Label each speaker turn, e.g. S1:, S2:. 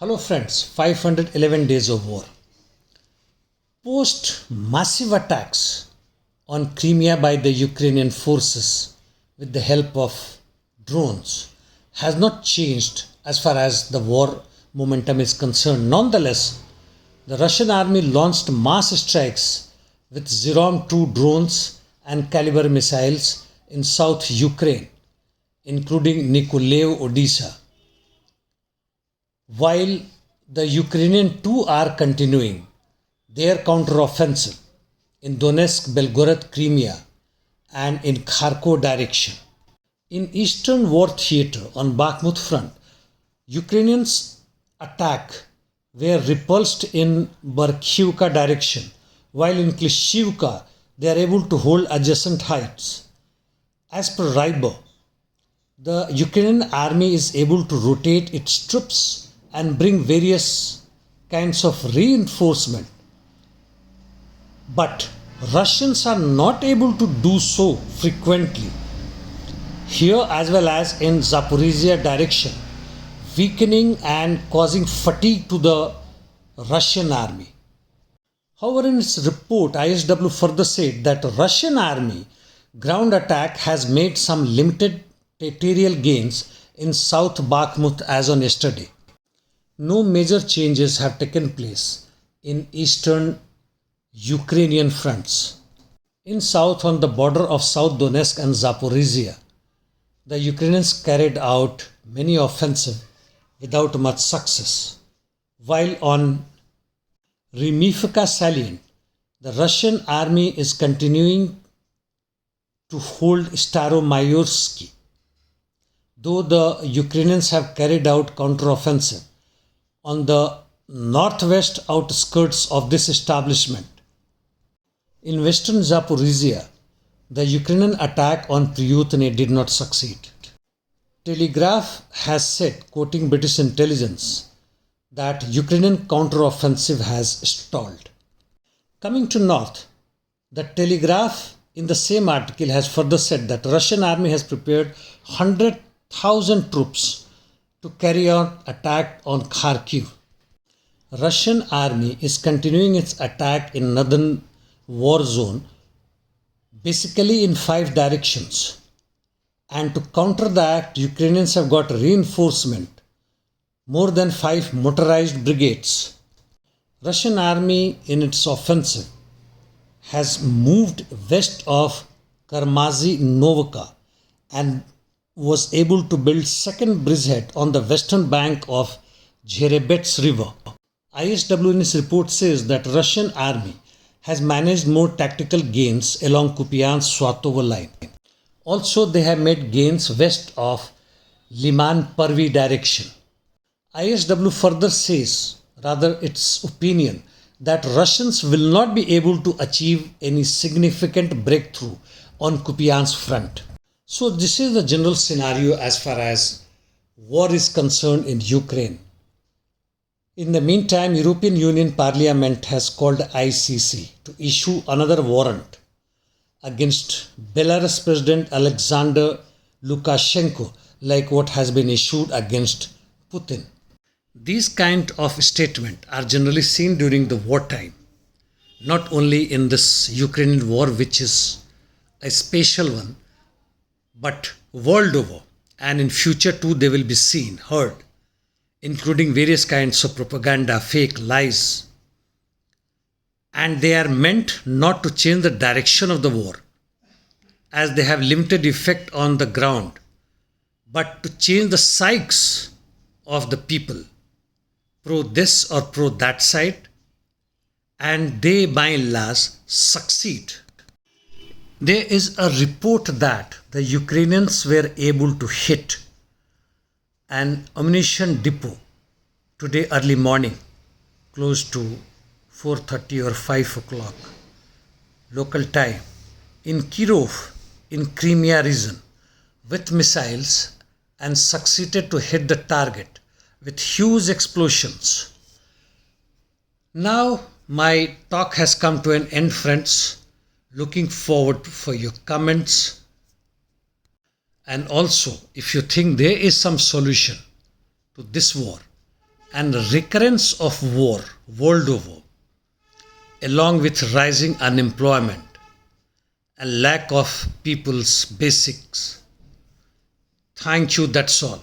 S1: Hello friends, 511 days of war. Post massive attacks on Crimea by the Ukrainian forces with the help of drones has not changed as far as the war momentum is concerned. Nonetheless, the Russian army launched mass strikes with Zircon 2 drones and caliber missiles in South Ukraine, including Nikolaev, Odisha. While the Ukrainian too are continuing their counteroffensive in Donetsk, Belgorod, Crimea, and in Kharkov direction. In Eastern War Theatre on Bakhmut front, Ukrainians' attack were repulsed in Berkivka direction, while in Klishivka they are able to hold adjacent heights. As per Ryber, the Ukrainian army is able to rotate its troops and bring various kinds of reinforcement. But Russians are not able to do so frequently. Here as well as in Zaporizhia direction, weakening and causing fatigue to the Russian army. However, in its report, ISW further said that Russian army ground attack has made some limited territorial gains in South Bakhmut as on yesterday. No major changes have taken place in eastern Ukrainian fronts. In south, on the border of South Donetsk and Zaporizhia, the Ukrainians carried out many offensives without much success. While on Remivka salient, the Russian army is continuing to hold Staromayorsky, though the Ukrainians have carried out counteroffensive on the northwest outskirts of this establishment. In western Zaporizhia, the Ukrainian attack on Pryutny did not succeed. Telegraph has said, quoting British intelligence, that Ukrainian counteroffensive has stalled. Coming to north, the Telegraph in the same article has further said that Russian army has prepared 100,000 troops to carry out attack on Kharkiv. Russian army is continuing its attack in northern war zone, basically in 5 directions. And to counter that, Ukrainians have got reinforcement, more than 5 motorized brigades. Russian army in its offensive has moved west of Karmazy Novka and was able to build second bridgehead on the western bank of Zherebets river. ISW in its report says that Russian army has managed more tactical gains along Kupiansk-Swatovo line. Also, they have made gains west of Liman-Parvi direction. ISW further says, rather its opinion, that Russians will not be able to achieve any significant breakthrough on Kupiansk front. So this is the general scenario as far as war is concerned in Ukraine. In the meantime, European Union Parliament has called ICC to issue another warrant against Belarus President Alexander Lukashenko, like what has been issued against Putin. These kind of statements are generally seen during the wartime, not only in this Ukrainian war, which is a special one, but world over, and in future too they will be seen, heard, including various kinds of propaganda, fake lies. And they are meant not to change the direction of the war, as they have limited effect on the ground, but to change the psyches of the people, pro this or pro that side, and they by and large succeed. There is a report that the Ukrainians were able to hit an ammunition depot today early morning, close to 4:30 or 5 o'clock local time, in Kirov in Crimea region with missiles and succeeded to hit the target with huge explosions. Now my talk has come to an end, friends. Looking forward for your comments, and also if you think there is some solution to this war, and recurrence of war world over, along with rising unemployment and lack of people's basics. Thank you, that's all.